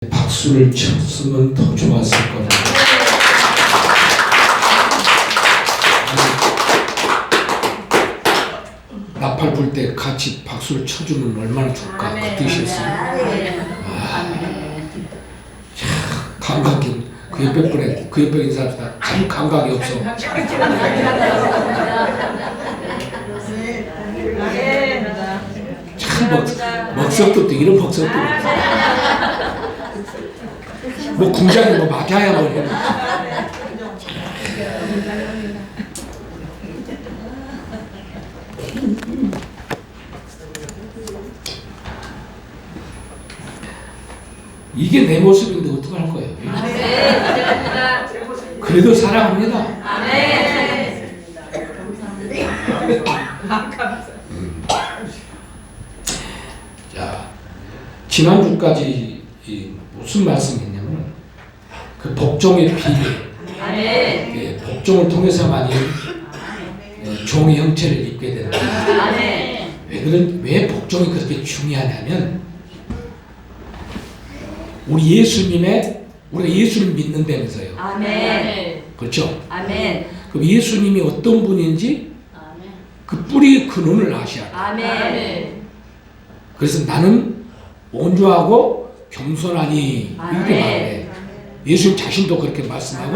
박수를 쳤으면 더 좋았을 거다. 나팔 불 때 같이 박수를 쳐주면 얼마나 좋을까 그 뜻이었어요. 감각이 그 옆에 분에 그 옆에 있는 사람들 참 감각이 없어. 참 먹석도 이런 먹석도 뭐 궁장이 뭐 맞아야 뭐 이런. 이게 내 모습인데 어떡할 거예요? 그래도 사랑합니다. 자, 지난주까지 무슨 말씀이냐면 그 복종의 비밀, 복종을 통해서만이 종의 형체를 입게 된다. 왜 복종이 그렇게 중요하냐면 우리가 예수님 믿는다면서요. 그렇죠? 그럼 예수님이 어떤 분인지 그 뿌리 근원을 아셔야 돼요. 그래서 나는 온유하고 겸손하니 이렇게 말해. 예수님 자신도 그렇게 말씀하고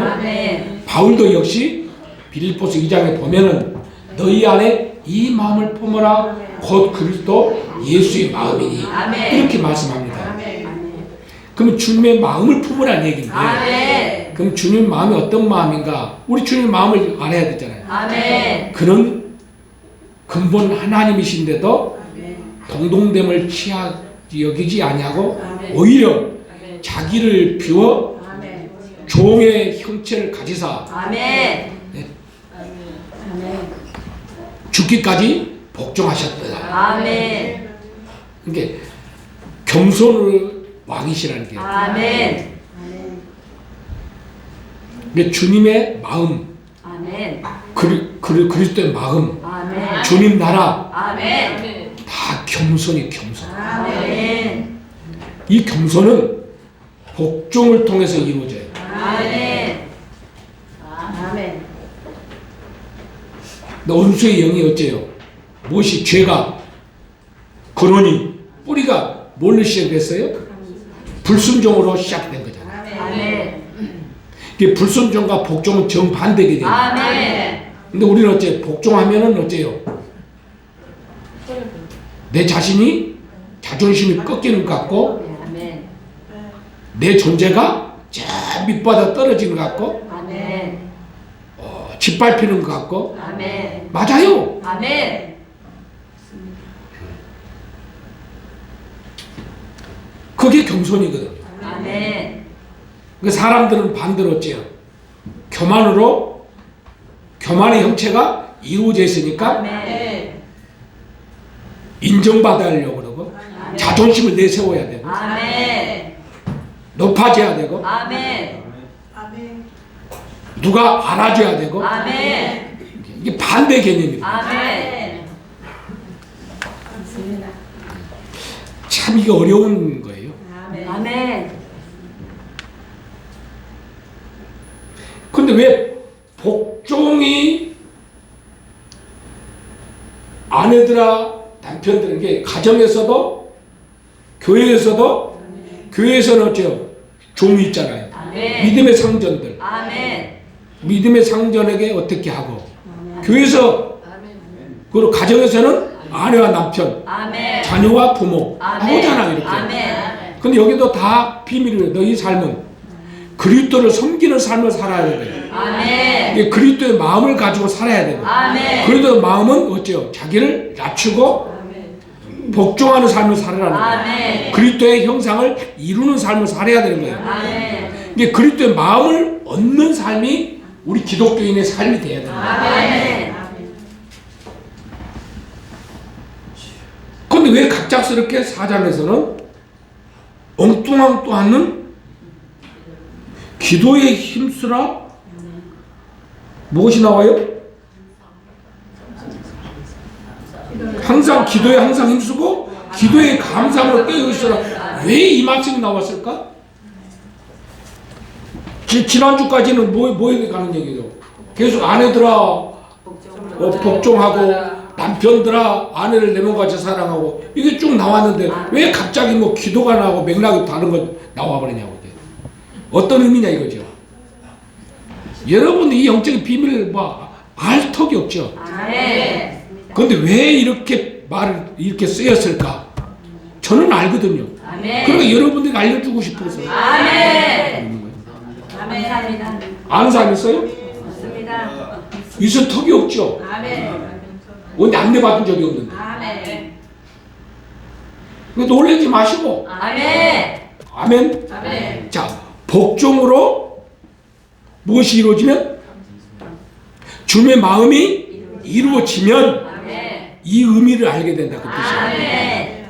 바울도 역시 빌립보서 2장에 보면은 너희 안에 이 마음을 품어라 곧 그리스도 예수의 마음이니 이렇게 말씀합니다. 그럼 주님의 마음을 품으라는 얘기인데 그럼 주님 마음이 어떤 마음인가? 우리 주님의 마음을 알아야 되잖아요. 그런 근본 하나님이신데도 동동됨을 여기지 아니하고 오히려 자기를 비워 종의 형체를 가지사 죽기까지 복종하셨다. 그러니까 겸손을 왕이시라는 게. 그러니까 주님의 마음, 그리스도의 마음, 주님 나라 다 겸손이 겸손. 이 겸손은 복종을 통해서 이루어져요. 원수의 영이 어째요? 무엇이 죄가 근원이 뿌리가 뭘로 시작됐어요? 불순종으로 시작된 거잖아요. 이게 불순종과 복종은 정반대게 돼요. 근데 우리는 어째 복종하면은 어째요? 내 자신이 자존심이 꺾이는 것 같고 내 존재가 저 밑바닥 떨어지는 것 같고 짓밟히는 것 같고 맞아요. 그게 겸손이거든요. 그 사람들은 반대로 어째요? 교만의 형체가 이루어져 있으니까 인정받으려고 그러고 자존심을 내세워야 되고 높아져야 되고 누가 알아줘야 되고 이게 반대 개념입니다. 참 이게 어려운 거예요. 근데 왜 복종이 아내들아 남편들은 게 가정에서도 교회에서는 어째요? 종이 있잖아요. 믿음의 상전들. 믿음의 상전에게 어떻게 하고 교회에서 그리고 가정에서는 아내와 남편, 자녀와 부모 하고잖아 이렇게. 근데 여기도 다 비밀이에요. 너희 삶은 그리스도를 섬기는 삶을 살아야 돼요. 그리스도의 마음을 가지고 살아야 돼요. 그리스도의 마음은 어째요? 자기를 낮추고 복종하는 삶을 살아라는 거예요. 그리스도의 형상을 이루는 삶을 살아야 되는 거예요. 이게 그리스도의 마음을 얻는 삶이 우리 기독교인의 삶이 돼야 돼요. 그런데 왜 갑작스럽게 4장에서는 엉뚱한 또 않는 기도에 힘쓰라? 무엇이 나와요? 항상 기도에 항상 힘쓰고 기도에 감사함으로 깨어 있어라. 왜 이 말씀이 나왔을까? 지난주까지는 뭐에 가는 얘기죠? 계속 아내들아 복종하고 남편들아 아내를 내몸같이 사랑하고 이게 쭉 나왔는데 왜 갑자기 뭐 기도가 나오고 맥락이 다른 거 나와버리냐고. 이게. 어떤 의미냐 이거죠. 여러분 이 영적인 비밀을 알 턱이 없죠. 그런데 왜 이렇게 말을 이렇게 쓰였을까? 저는 알거든요. 그러니까 여러분들에게 알려주고 싶어서. 아는 사람 있어요? 없습니다. 있을 턱이 없죠. 언제 안내받은 적이 없는데. 놀라지 마시고. 아멘. 자, 복종으로 무엇이 이루어지면? 주님의 마음이 이루어지면 이 의미를 알게 된다. 그 뜻이에요.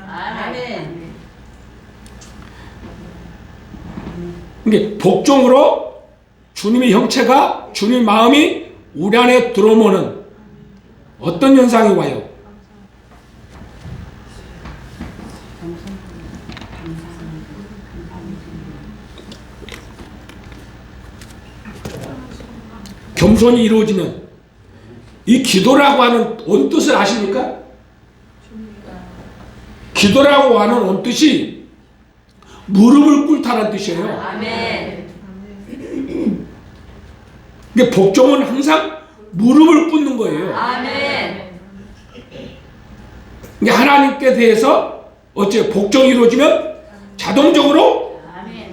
그러니까 복종으로 주님의 형체가 주님의 마음이 우리 안에 들어오면 어떤 현상이 와요? 겸손이 이루어지면 이 기도라고 하는 온뜻을 아십니까? 기도라고 하는 온뜻이 무릎을 꿇다는 뜻이에요. 그러니까 복종은 항상 무릎을 꿇는 거예요. 그러니까 하나님께 대해서 어째 복종이 이루어지면 자동적으로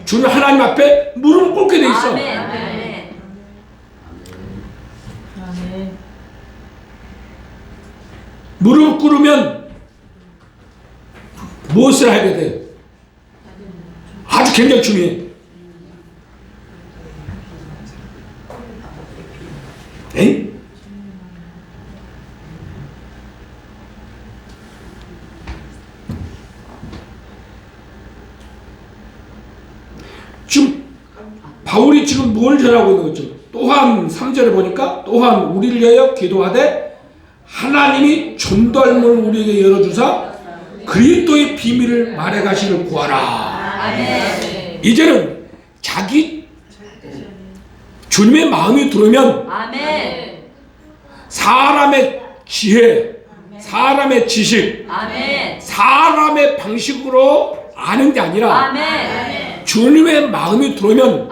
주는 하나님 앞에 무릎을 꿇게 돼 있어. 무릎을 꿇으면 무엇을 하게 돼? 아주 굉장히 중요해. 에이? 지금 바울이 지금 뭘 전하고 있는 거죠? 또한 3절에 보니까 또한 우리를 위하여 기도하되 하나님이 전도할 우리에게 열어주사 그리스도의 비밀을 말해가시를 구하라. 이제는 자기 주님의 마음이 들어오면 사람의 지혜, 사람의 지식, 사람의 방식으로 아는 게 아니라 주님의 마음이 들어오면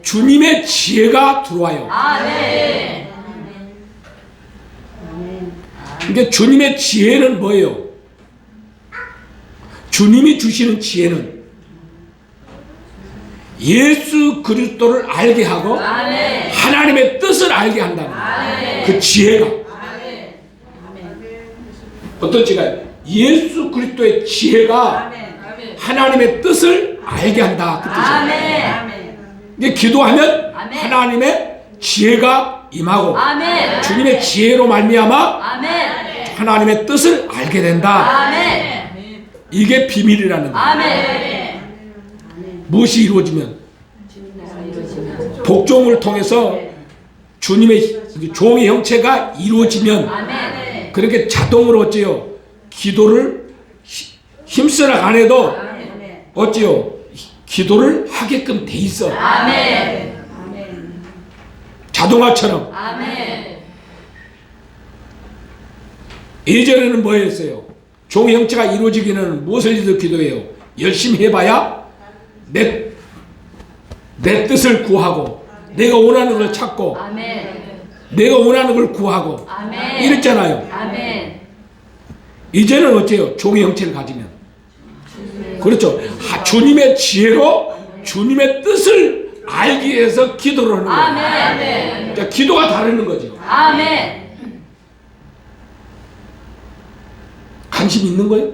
주님의 지혜가 들어와요. 그러니까 주님의 지혜는 뭐예요? 주님이 주시는 지혜는 예수 그리스도를 알게 하고 하나님의 뜻을 알게 한다는 거예요. 그 지혜가 어떤 지혜가? 예수 그리스도의 지혜가 하나님의 뜻을 알게 한다. 그 뜻이에요. 이제 기도하면 하나님의 지혜가 임하고 주님의 지혜로 말미암아 하나님의 뜻을 알게 된다. 이게 비밀이라는 거예요. 무엇이 이루어지면? 복종을 통해서 주님의 종의 형체가 이루어지면 그렇게 자동으로 어째요? 기도를 힘쓰라 안 해도 어째요? 기도를 하게끔 돼 있어. 자동화처럼. 예전에는 뭐였어요? 종의 형체가 이루어지기는 무엇을 위해서 기도해요? 열심히 해봐야 내 뜻을 구하고 내가 원하는 걸 찾고 내가 원하는 걸 구하고 이랬잖아요. 이제는 어째요? 종의 형체를 가지면 그렇죠. 주님의 지혜로 주님의 뜻을 알기 위해서 기도를 하는 거예요. 자, 기도가 다르는 거죠. 관심 있는 거예요?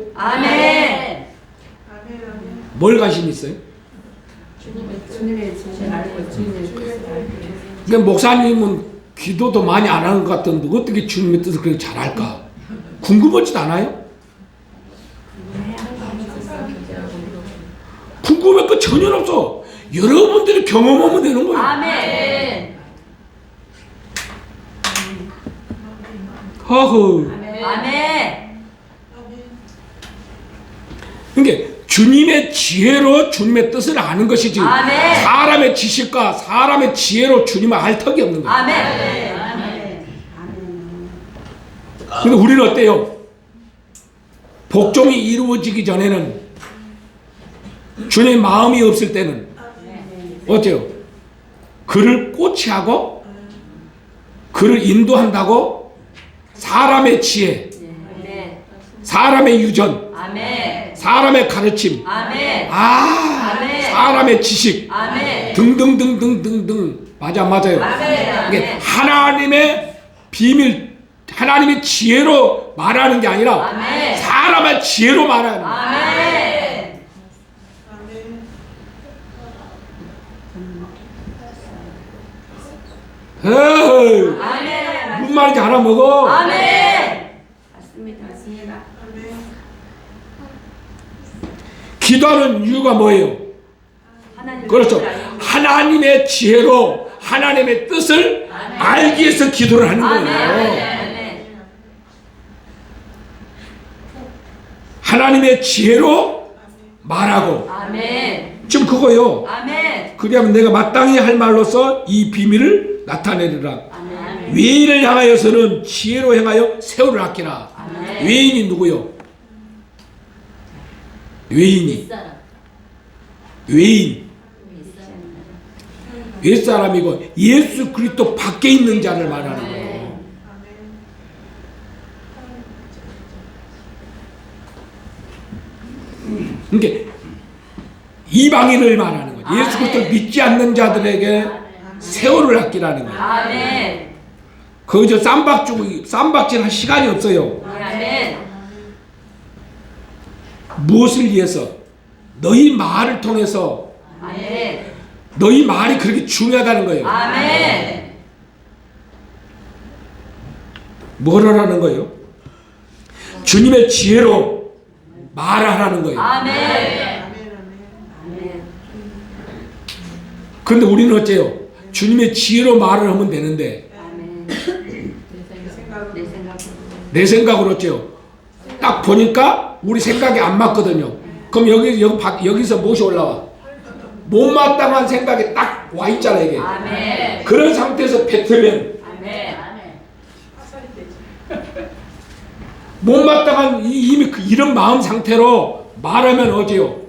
뭘 관심 있어요? 그러니까 목사님은 기도도 많이 안 하는 것 같던데 어떻게 주님의 뜻을 그렇게 잘 알까? 궁금하지도 않아요? 궁금할 거 전혀 없어. 여러분들이 경험하면 되는 거예요. 허허. 그러니까 주님의 지혜로 주님의 뜻을 아는 것이지 아멘. 사람의 지식과 사람의 지혜로 주님을 알 턱이 없는 거예요. 아멘. 근데 우리는 어때요? 복종이 이루어지기 전에는 주님의 마음이 없을 때는 어때요? 그를 꼬치하고 그를 인도한다고 사람의 지혜, 아멘. 사람의 유전, 아멘. 사람의 가르침, 아멘. 아멘. 사람의 지식 아멘. 등등등등등등 맞아요. 맞아요. 이게 하나님의 비밀, 하나님의 지혜로 말하는 게 아니라 아멘. 사람의 지혜로 말하는 거예요. 아멘. 에이, 아멘. 무슨 말인지 알아먹어. 아멘. 맞습니다. 기도하는 이유가 뭐예요? 그렇죠. 하나님의 지혜로 하나님의 뜻을 알기 위해서 기도를 하는 거예요. 아멘. 하나님의 지혜로 말하고 아멘. 지금 그거요. 아멘. 그러면 내가 마땅히 할 말로서 이 비밀을 나타내리라. 아멘. 외인을 향하여서는 지혜로 행하여 세월을 아끼라. 아멘. 외인이 누구요? 외인이 외인 윗사람이고 예수 그리스도 밖에 있는 자를 말하는 거예요. 그러니까 이방인을 말하는 거예요. 예수 그리스도를 믿지 않는 자들에게 세월을 아끼라는 거예요. 아멘. 거기서 쌈박질 할 시간이 없어요. 아멘. 무엇을 위해서? 너희 말을 통해서 아멘. 너희 말이 그렇게 중요하다는 거예요. 아멘. 뭘 하라는 거예요? 주님의 지혜로 말하라는 거예요. 아멘. 그런데 우리는 어째요? 주님의 지혜로 말을 하면 되는데 아멘. 내 생각으로 어째요? 딱 보니까 우리 생각이 안 맞거든요. 그럼 여기서 무엇이 올라와? 못마땅한 생각이 딱 와 있잖아 이게. 아멘. 그런 상태에서 뱉으면 아멘. 못마땅한 이미 이런 마음 상태로 말하면 어째요?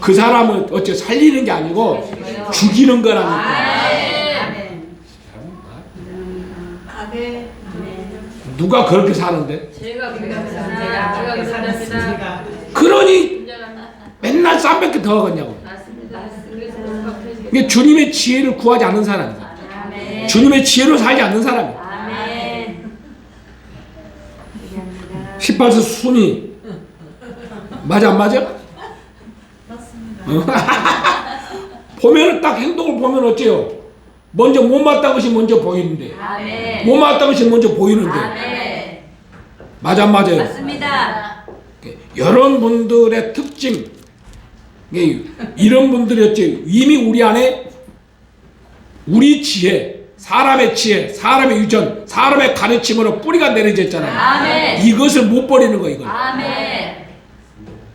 그 사람을 어째 살리는 게 아니고 죽이는 거라니까. 누가 그렇게 사는데? 제가 살았습니다. 그러니 맨날 쌈밖에 더 하겠냐고. 이게 주님의 지혜를 구하지 않는 사람이야. 아멘. 주님의 지혜로 살지 않는 사람이야. 아멘. 18세 순이 맞아 안 맞아? 맞습니다. 보면은 딱 행동을 보면 어째요? 먼저 못마땅한 것이 먼저 보이는데 아멘. 못마땅한 것이 먼저 보이는데 아멘. 맞아 안 맞아요? 맞습니다. 여러분들의 특징 이런 분들이었지. 이미 우리 안에 우리 지혜, 사람의 유전, 사람의 가르침으로 뿌리가 내려져 있잖아요. 아멘. 이것을 못 버리는 거예요. 이걸. 아멘.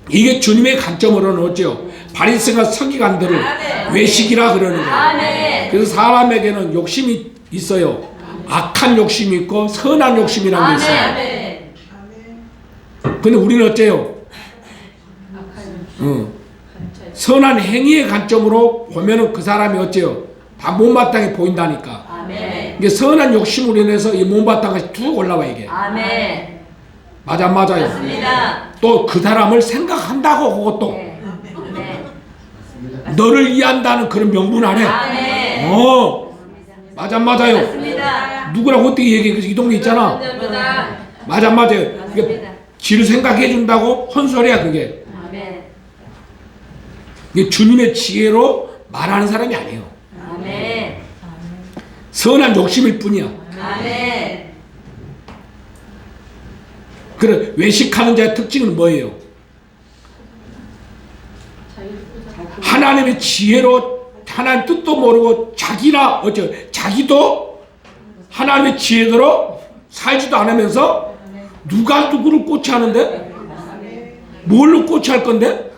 이게 주님의 관점으로는 어째요? 바리새인과 서기관들을 아멘. 외식이라 그러는 거예요. 아멘. 그래서 사람에게는 욕심이 있어요. 악한 욕심이 있고 선한 욕심이라는 게 있어요. 아멘. 근데 우리는 어째요? 선한 행위의 관점으로 보면은 그 사람이 어째요? 다 못마땅해 보인다니까. 아멘. 이게 선한 욕심으로 인해서 이 못마땅한 것이 툭 올라와 이게. 아멘. 맞아 안 맞아요? 맞습니다. 또 그 사람을 생각한다고 그것도 네. 너를 이해한다는 그런 명분 안에. 아멘. 맞아 안 맞아요? 맞습니다. 누구라고 어떻게 얘기해? 이 동네 있잖아. 맞아 안 맞아요? 이게 지를 생각해 준다고 헛소리야 그게. 아멘. 이게 주님의 지혜로 말하는 사람이 아니에요. 아멘. 선한 욕심일 뿐이야. 아멘. 그래 외식하는 자의 특징은 뭐예요? 하나님의 지혜로 하나님 뜻도 모르고 자기도 하나님의 지혜대로 살지도 않으면서 누가 누구를 꼬치하는데 뭘로 고치할 건데?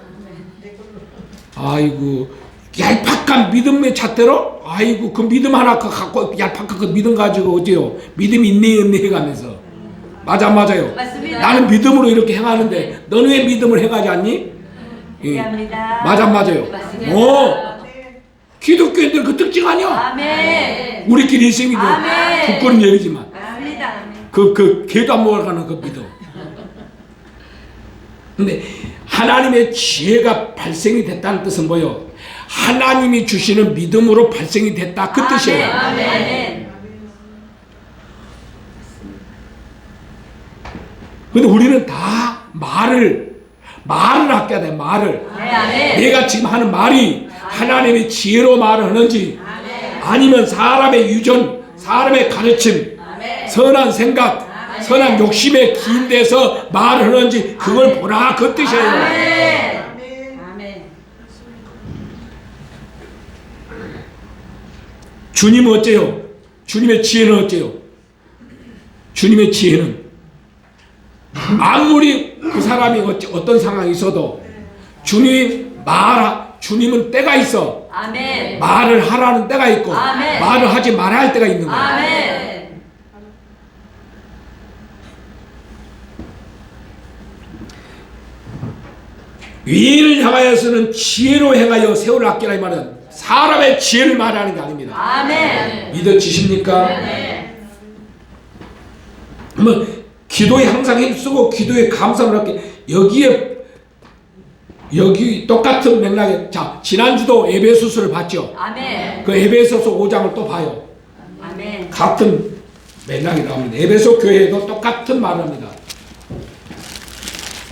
아이고, 얄팍한 믿음의 잣대로? 아이고, 그 믿음 하나 갖고, 얄팍한 그 믿음 가지고 어째요? 믿음이 있네, 없네 해가면서. 맞아요. 맞습니다. 나는 믿음으로 이렇게 행하는데, 너는 왜 믿음을 행하지 않니? 예. 합니다. 맞아요. 맞습니다. 기독교인들 그 특징 아니야? 아멘. 우리끼리 있으면 아멘. 부끄러운 얘기지만. 맞습니다. 개도 안 먹어가는 그 믿음. 근데 하나님의 지혜가 발생이 됐다는 뜻은 뭐요? 하나님이 주시는 믿음으로 발생이 됐다. 그 뜻이에요. 아멘. 근데 우리는 다 말을 아껴야 돼. 말을. 아멘. 내가 지금 하는 말이 하나님의 지혜로 말을 하는지 아니면 사람의 유전, 사람의 가르침, 선한 생각, 선한 욕심에 기인돼서 말을 하는지 그걸 보라 그 뜻이에요. 아멘. 주님은 어째요? 주님의 지혜는 어째요? 주님의 지혜는 아무리 그 사람이 어떤 상황이 있어도 주님은 때가 있어. 아멘. 말을 하라는 때가 있고 아멘. 말을 하지 말아야 할 때가 있는 거야. 아멘. 위인을 향하여서는 지혜로 행하여 세월을 아끼라 이 말은 사람의 지혜를 말하는 게 아닙니다. 아멘. 믿어지십니까? 뭐 기도에 항상 힘쓰고 기도에 감사를 할게 여기 똑같은 맥락에 자 지난주도 에베소서를 봤죠. 아멘. 그 에베소서 5장을 또 봐요. 아멘. 같은 맥락이 나옵니다. 에베소 교회도 똑같은 말을 합니다.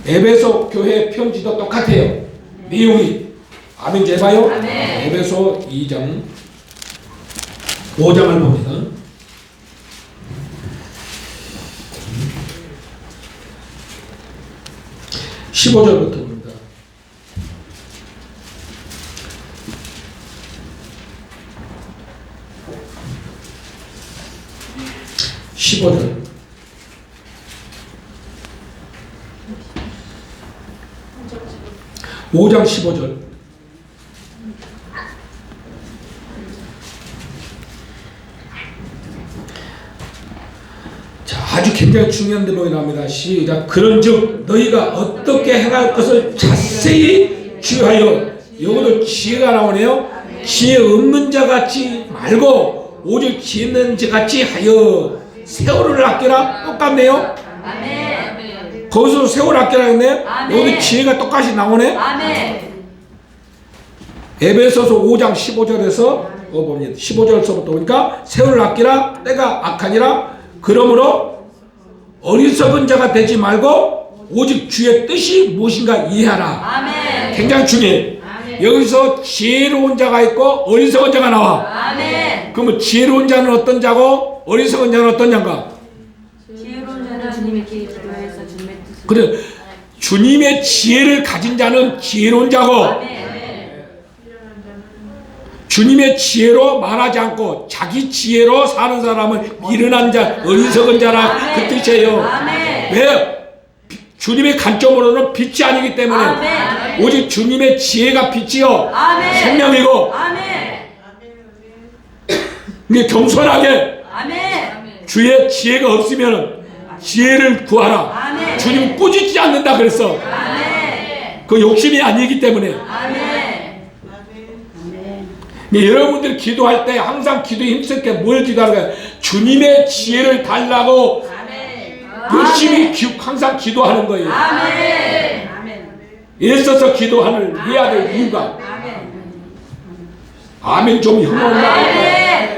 에베소 교회 편지도 똑같아요. 내용이 아멘 제봐요. 아멘. 에베소 2장 5장을 봅니다. 15절부터 봅니다. (15절) 5장 15절. 자, 아주 굉장히 중요한 대목이 나옵니다. 시작. 그런즉 너희가 어떻게 행할 것을 자세히 주의하여. 여기도 지혜가 나오네요. 지혜 없는 자 같이 말고 오직 지혜 있는 자 같이 하여 세월을 아끼라. 똑같네요. 아멘. 거기서 세월 아끼라 했네. 아멘. 여기 지혜가 똑같이 나오네. 아멘. 에베소서 5장 15절에서 봅니다. 15절서부터 보니까 세월을 아끼라. 때가 악하니라. 그러므로 어리석은 자가 되지 말고 오직 주의 뜻이 무엇인가 이해하라. 아멘. 굉장히 중요해. 여기서 지혜로운 자가 있고 어리석은 자가 나와. 아멘. 그러면 지혜로운 자는 어떤 자고 어리석은 자는 어떤 자인가? 지혜로운 자는 주님의 기도에서 주님의 뜻을. 그래, 주님의 지혜를 가진 자는 지혜로운 자고 아멘. 주님의 지혜로 말하지 않고 자기 지혜로 사는 사람은 미련한 자, 어리석은 자라 그 뜻이에요. 아멘. 왜? 주님의 관점으로는 빛이 아니기 때문에 아멘. 오직 주님의 지혜가 빛이요 아멘. 생명이고. 아멘. 이게 겸손하게 아멘. 주의 지혜가 없으면 지혜를 구하라. 아멘. 주님 꾸짖지 않는다 그랬어. 아멘. 그 욕심이 아니기 때문에. 아멘. 여러분들 기도할 때 항상 기도에 힘쓸 때 뭘 기도하는 거예요? 주님의 지혜를 달라고 열심히 항상 기도하는 거예요. 아멘. 애써서 기도하는 해야 될 이유가. 아멘 좀 혐오한다. 아멘.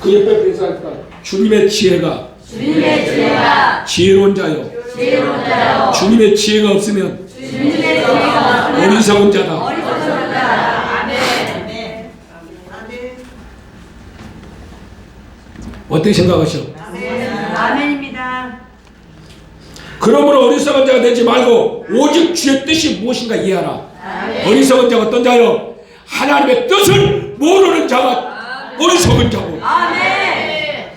그 옆에 인사할까? 주님의 지혜가 주님의 지혜가 지혜로운 자요. 지혜로운 자요. 주님의 지혜가 없으면 주님의 지혜가 어리석은 자다. 어리석은 자다. 아멘. 어떻게 생각하셔? 아멘입니다. 그러므로 어리석은 자가 되지 말고 오직 주의 뜻이 무엇인가 이해하라. 어리석은 자가 어떤 자요? 하나님의 뜻을 모르는 자가 어리석은 자고. 아멘.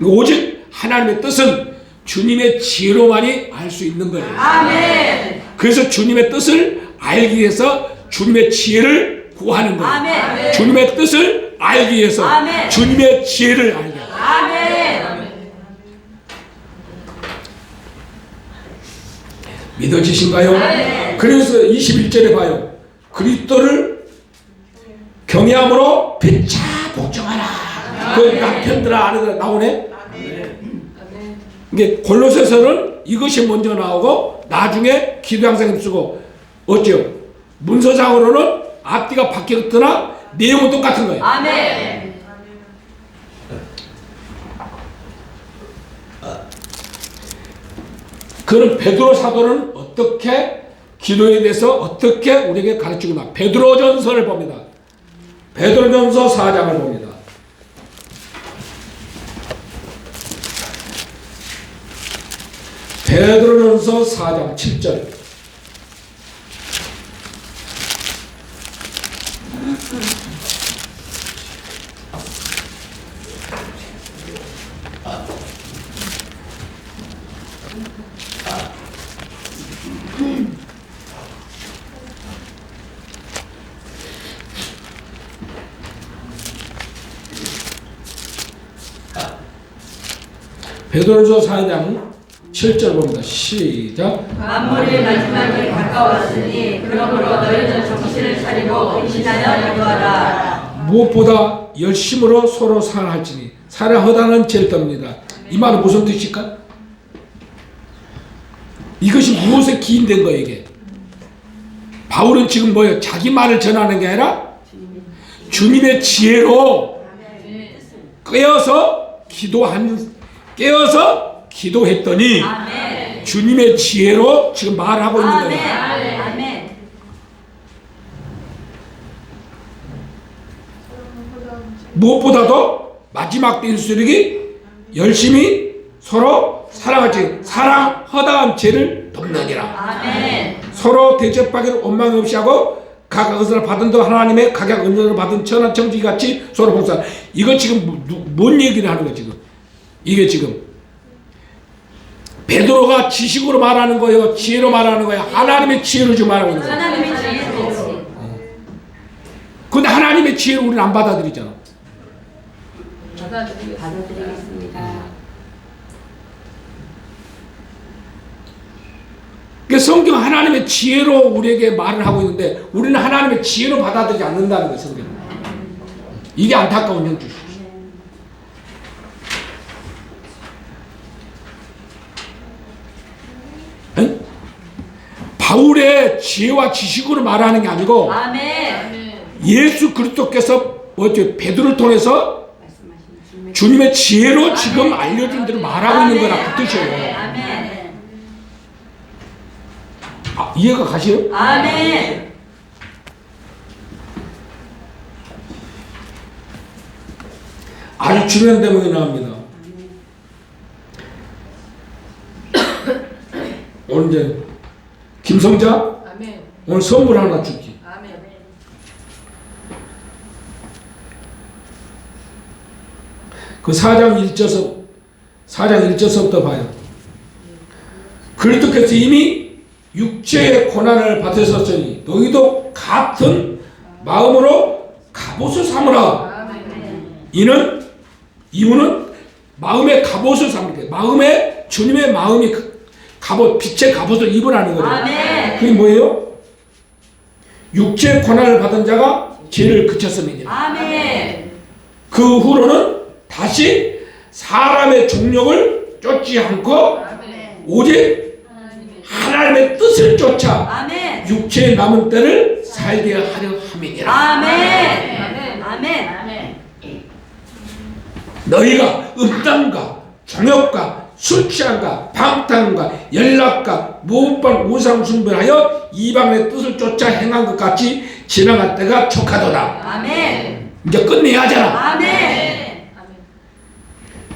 오직 하나님의 뜻은 주님의 지혜로만이 알 수 있는 거예요. 아멘. 그래서 주님의 뜻을 알기 위해서 주님의 지혜를 구하는 거예요. 아멘. 주님의 뜻을 알기 위해서 아멘. 주님의 지혜를 알게 해요. 아멘. 믿어지신가요? 아멘. 그래서 21절에 봐요. 그리스도를 경외함으로 피차 복종하라. 그 남편들아 아내들아 나오네. 이게 골로새서는 이것이 먼저 나오고 나중에 기도 항상 힘쓰고 어째요? 문서상으로는 앞뒤가 바뀌었으나 내용은 똑같은 거예요. 아멘. 그럼 베드로 사도는 어떻게 기도에 대해서 어떻게 우리에게 가르치구나. 베드로전서를 봅니다. 베드로전서 4장을 봅니다. 베드로전서 4장 7절. 베드로전서 4장 7절 봅니다. 시작. 만물의 마지막이 가까웠으니 그러므로 너희는 정신을 차리고 근신하여 기도하라. 무엇보다 열심으로 서로 사랑할지니 사랑하다는 제일 떱니다. 이 말은 무슨 뜻일까? 이것이 무엇에 기인된 거예요 이게? 바울은 지금 뭐예요? 자기 말을 전하는 게 아니라 주님의 지혜로 깨어서 기도했더니 아멘. 주님의 지혜로 지금 말하고 있는 아멘. 거예요. 아멘. 무엇보다도 마지막 빈수르기 열심히 서로 사랑할지 사랑 허다한 죄를 덮느니라. 아멘. 서로 대접하기를 원망 없이 하고 각 은사를 받은 도 하나님의 각약 은사를 받은 천한 청지기 같이 서로 봉사. 이거 지금 뭔 얘기를 하는 거예요 지금? 이게 지금 베드로가 지식으로 말하는 거예요? 지혜로 말하는 거예요? 하나님의 지혜로 지금 말하고 있는 거예요. 하나님의 지혜로. 근데 하나님의 지혜를 우리는 안 받아들이잖아. 받아드리겠습니다. 그 성경 하나님의 지혜로 우리에게 말을 하고 있는데 우리는 하나님의 지혜로 받아들이지 않는다는 거예요 성경. 이게 안타까운 현실. 바울의 지혜와 지식으로 말하는 게 아니고 아멘. 예수 그리스도께서 뭐죠? 베드로를 통해서 주님의 지혜로 지금 알려준 대로 말하고 있는 거라 그 뜻이에요. 아멘. 아, 이해가 가시요? 아멘. 아주 중요한 대목이 나옵니다. 오늘 이제 김성자 아멘. 오늘 선물 하나 줄게. 아멘. 그 4장 1절서부터 봐요. 그리스도께서 이미 육체의 고난을 받으셨으니 너희도 같은 마음으로 갑옷을 삼으라. 이유는 마음의 갑옷을 삼는 거예요. 마음에 주님의 마음이 갑옷, 빛의 갑옷을 입으라는 거죠. 아멘. 그게 뭐예요? 육체의 고난을 받은 자가 죄를 그쳤음이니라. 아멘. 그 후로는 다시 사람의 종력을 쫓지 않고 오직 하나님의 뜻을 쫓아 아멘. 육체의 남은 때를 살게 하려 함이니라. 아멘. 아멘. 너희가 음담과 정욕과 술 취함과 방탕과 연락과 무엇반 우상 숭배하여 이방의 뜻을 쫓아 행한 것 같이 지나갈 때가 촉하도다. 아멘. 이제 끝내야 하잖아. 아멘.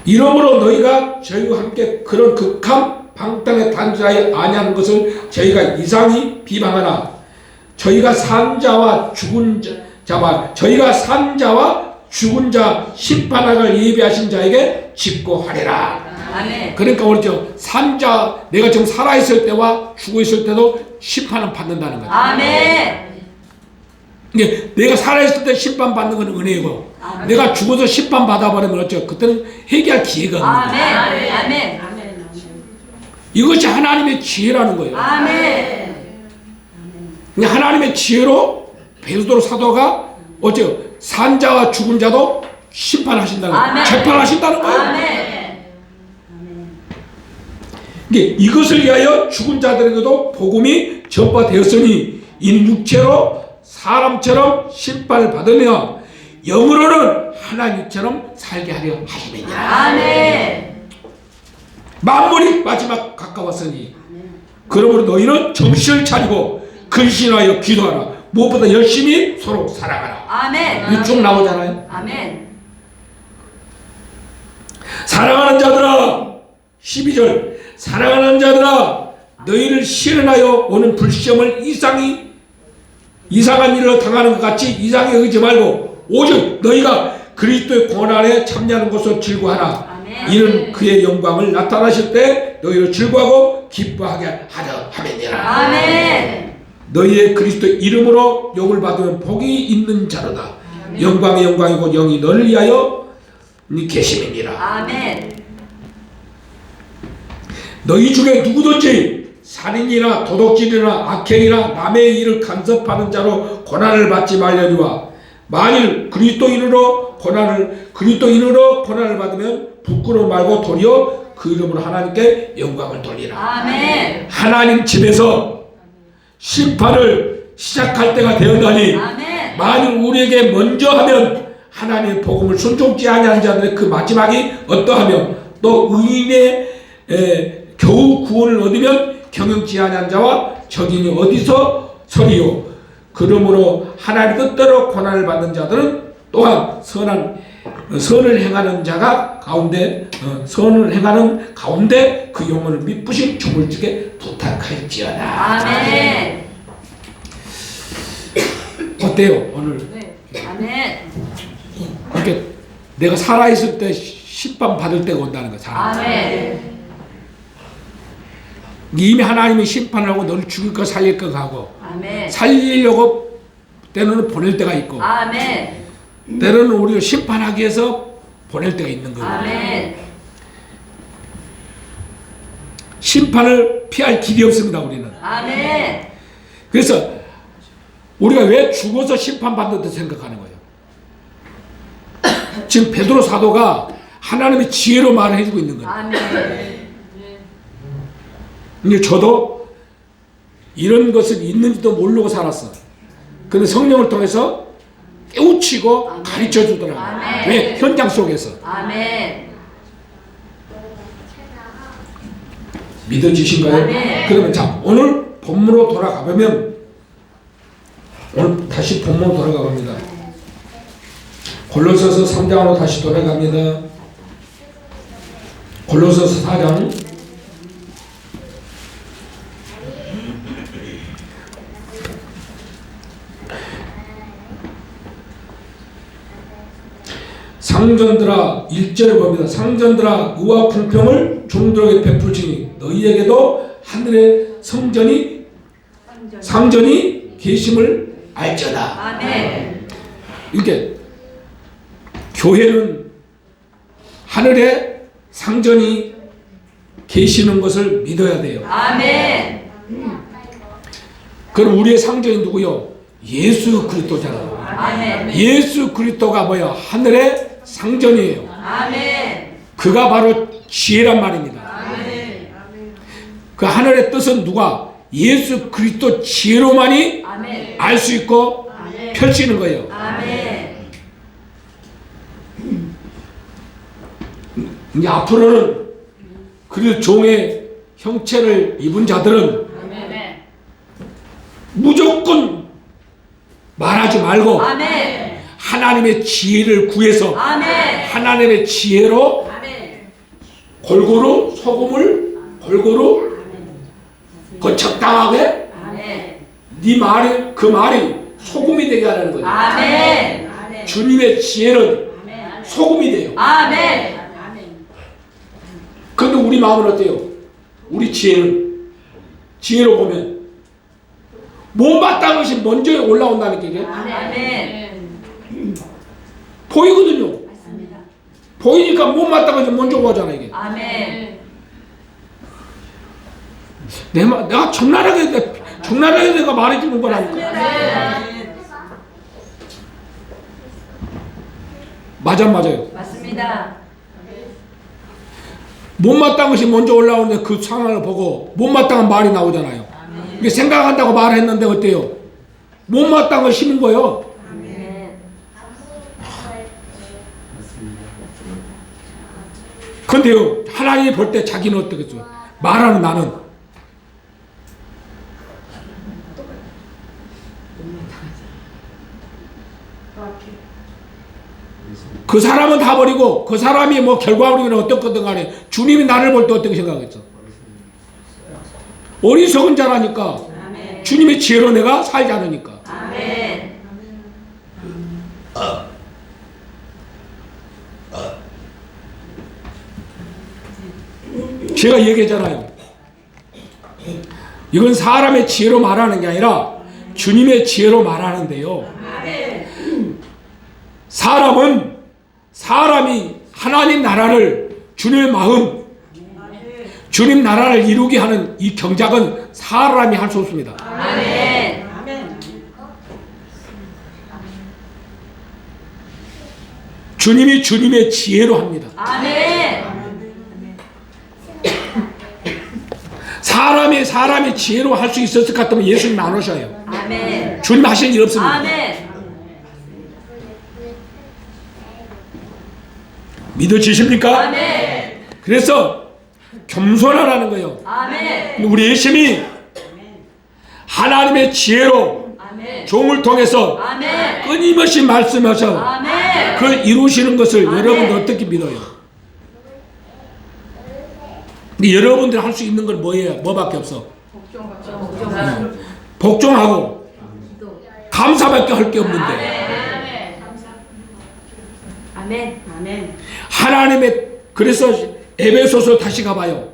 이러므로 너희가 저희와 함께 그런 극함 방탕에 단절하여 아니하는 것을 저희가 이상히 비방하나 저희가 산 자와 죽은 자와 죽은 자 심판하를 예비하신 자에게 집고하리라. 아멘. 그러니까 오늘죠 산자 내가 지금 살아있을 때와 죽어있을 때도 심판은 받는다는 거죠. 아멘. 이게 내가 살아있을 때 심판받는 건 은혜이고 아멘. 내가 죽어서 심판받아버리면 어쩌 그때는 회개할 기회가 없는 거예요. 아멘. 아멘. 이것이 하나님의 지혜라는 거예요. 아멘. 하나님의 지혜로 베드로 사도가 어째 산자와 죽은 자도 심판하신다는 거예요. 아멘. 재판하신다는 거예요. 아멘. 이것을 위하여 죽은 자들에게도 복음이 전파되었으니 이는 육체로 사람처럼 심판을 받으며 영으로는 하나님처럼 살게 하려 하심이니라. 아멘. 만물이 마지막 가까웠으니 그러므로 너희는 정신을 차리고 근신하여 기도하라. 무엇보다 열심히 서로 사랑하라. 아멘. 이거 쭉 나오잖아요. 아멘. 사랑하는 자들아 12절 사랑하는 자들아 너희를 시련하여 오는 불시험을 이상한 일을 당하는 것 같이 이상히 여기지 말고 오직 너희가 그리스도의 고난에 참여하는 것을 즐거워하라. 아멘. 이는 그의 영광을 나타나실 때 너희를 즐거워하고 기뻐하게 하려 함이니라. 아멘. 너희의 그리스도 이름으로 욕을 받으면 복이 있는 자로다. 영광의 영광이고 영이 너를 위하여 계심이니라. 아멘. 너희 중에 누구든지 살인이나 도둑질이나 악행이나 남의 일을 간섭하는 자로 고난을 받지 말려니와 만일 그리스도인으로 고난을 받으면 부끄러워 말고 도리어 그 이름으로 하나님께 영광을 돌리라. 아멘. 하나님 집에서 심판을 시작할 때가 되었나니 아멘. 만일 우리에게 먼저 하면 하나님의 복음을 순종치 아니하는 자들의 그 마지막이 어떠하며 또 의인의 겨우 구원을 얻으면 경영치 아니한 자와 적인이 어디서 서리요. 그러므로 하나님 뜻대로 고난을 받는 자들은 또한 선을 행하는 자가 가운데 선을 행하는 가운데 그 영혼을 미쁘신 주물주게 부탁할지어다. 아멘. 어때요 오늘? 네. 아멘. 이렇게 내가 살아있을 때 심판 받을 때가 온다는 거. 아멘. 이미 하나님이 심판을 하고 너를 죽일 거 살릴 거 하고 아멘. 살리려고 때로는 보낼 때가 있고 아멘. 때로는 우리를 심판하기 위해서 보낼 때가 있는 거예요. 아멘. 심판을 피할 길이 없습니다 우리는. 아멘. 그래서 우리가 왜 죽어서 심판받는다 생각하는 거예요. 지금 베드로 사도가 하나님의 지혜로 말을 해주고 있는 거예요. 아멘. 근데 저도 이런 것은 있는지도 모르고 살았어. 근데 성령을 통해서 깨우치고 아멘. 가르쳐 주더라고요. 아멘. 왜? 현장 속에서. 아멘. 믿어지신가요? 아멘. 그러면 자 오늘 본문으로 돌아가 보면 오늘 다시 본문으로 돌아가 봅니다. 골로새서 3장으로 다시 돌아갑니다. 골로새서 4장 상전들아 1절에 봅니다. 상전들아 의와 공평을 종들에게 베풀지니 너희에게도 하늘의 상전이 계심을 알잖아. 아멘. 이렇게 교회는 하늘에 상전이 계시는 것을 믿어야 돼요. 아멘. 그럼 우리의 상전이 누구요? 예수 그리스도잖아요. 아멘. 예수 그리스도가 뭐야? 하늘의 상전이에요. 아멘. 그가 바로 지혜란 말입니다. 아멘. 그 하늘의 뜻은 누가? 예수 그리스도 지혜로만이 아멘. 알 수 있고 아멘. 펼치는 거예요. 아멘. 이제 앞으로는 그 종의 형체를 입은 자들은 아멘. 무조건 말하지 말고 아멘. 하나님의 지혜를 구해서 아멘. 하나님의 지혜로 아멘. 골고루 소금을 골고루 거척당하게 아멘. 네 말이 그 말이 소금이 되게 하라는 거예요. 아멘. 주님의 지혜는 소금이 돼요. 아멘. 근데 우리 마음은 어때요? 우리 지혜로 보면 못마땅한 것이 먼저 올라온다는 게 이게 아멘. 보이거든요. 맞습니다. 보이니까 못마땅한 것이 먼저 오잖아요. 이게 아멘. 내가 적나라하게 내가 말해주는 거라니까. 맞아요. 맞습니다. 못마땅한 것이 먼저 올라오는데 그 상황을 보고 못마땅한 말이 나오잖아요. 이게 생각한다고 말했는데 어때요? 못마땅한 걸 심은 거예요. 아멘. 근데요, 하나님이 볼 때 자기는 어떻겠어요? 말하는 나는 그 사람은 다 버리고 그 사람이 뭐 결과물이 어떻거든 간에 주님이 나를 볼 때 어떻게 생각했어? 어리석은 자라니까. 아멘. 주님의 지혜로 내가 살지 않으니까. 아멘. 제가 얘기했잖아요. 이건 사람의 지혜로 말하는 게 아니라 주님의 지혜로 말하는데요. 사람이 하나님 나라를 주님의 마음, 주님 나라를 이루게 하는 이 경작은 사람이 할 수 없습니다. 아멘. 주님이 주님의 지혜로 합니다. 아멘. 사람이 지혜로 할 수 있었을 것 같으면 예수님 안 오셔요. 아멘. 주님 하시는 일 없습니다. 아멘. 믿어지십니까? 아멘. 그래서 겸손하라는 거예요. 아멘. 우리 예수님이 하나님의 지혜로 아멘. 종을 통해서 아멘. 끊임없이 말씀하셔 아멘. 그걸 이루시는 것을 아멘. 여러분들 어떻게 믿어요? 근데 여러분들 할 수 있는 건 뭐예요? 뭐밖에 없어? 복종하고 감사밖에 할 게 없는데 아멘. 아멘. 하나님의 그래서 에베소서 다시 가봐요.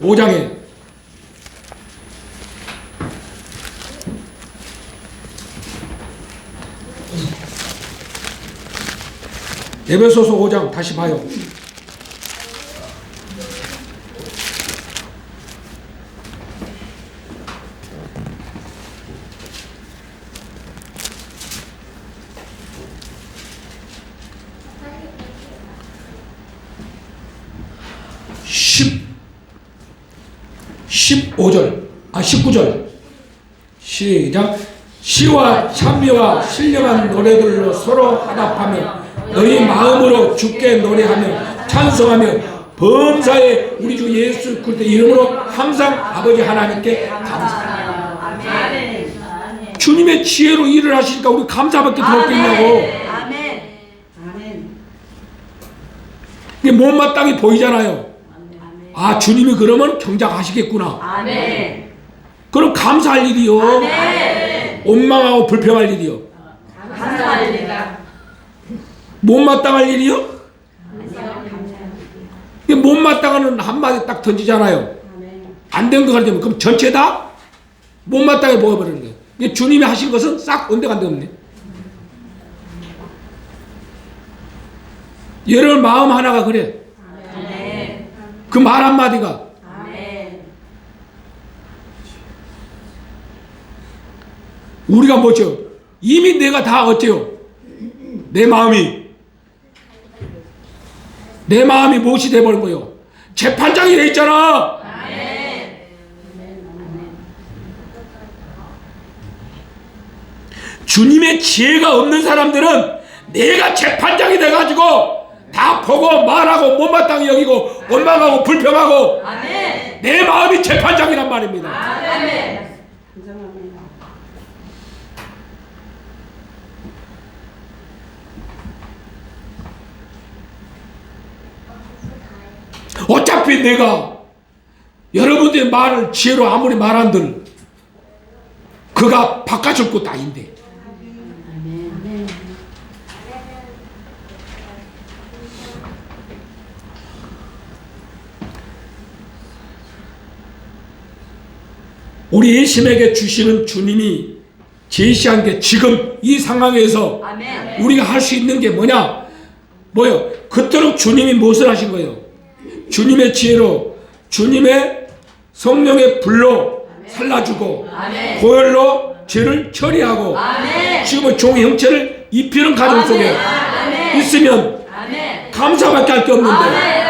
5장에 에베소서 5장 다시 봐요. 십 15절 19절 시작. 시와 찬미와 신령한 노래들로 서로 화답하며 너희 마음으로 주께 노래하며 찬송하며 범사에 우리 주 예수 그리스도 이름으로 항상 아버지 하나님께 감사하며. 아멘. 주님의 지혜로 일을 하시니까 우리 감사밖에 더 할 게 있냐고. 아멘. 이게 못마땅히 보이잖아요. 아, 주님이 그러면 경작하시겠구나. 아멘. 그럼 감사할 일이요. 아멘. 원망하고 불평할 일이요. 감사합니다. 못마땅할 일이요? 이게 못마땅한 한마디 딱 던지잖아요. 안 된 거 가지고 그럼 전체 다 못마땅해 보여버리는 거예요. 이게 주님이 하신 것은 싹 온데간데 없네. 여러분 마음 하나가 그래. 아멘. 그 말 한마디가 아멘. 우리가 뭐죠? 이미 내가 다 어때요? 내 마음이 무엇이 돼버린 거예요? 재판장이 돼 있잖아. 아멘. 주님의 지혜가 없는 사람들은 내가 재판장이 돼가지고 다 보고 말하고 못마땅히 여기고 원망하고 불평하고 아멘. 내 마음이 재판장이란 말입니다. 아멘. 어차피 내가 여러분들의 말을 지혜로 아무리 말한들 그가 바꿔줄 것도 아닌데 우리 예심에게 주시는 주님이 제시한 게 지금 이 상황에서 아멘. 우리가 할 수 있는 게 뭐냐? 뭐요? 그토록 주님이 무엇을 하신 거예요? 주님의 지혜로, 주님의 성령의 불로 살라주고, 아멘. 보혈로 죄를 처리하고, 아멘. 지금은 종의 형체를 입히는 가정 속에 아멘. 있으면 아멘. 감사밖에 할 게 없는데, 아멘.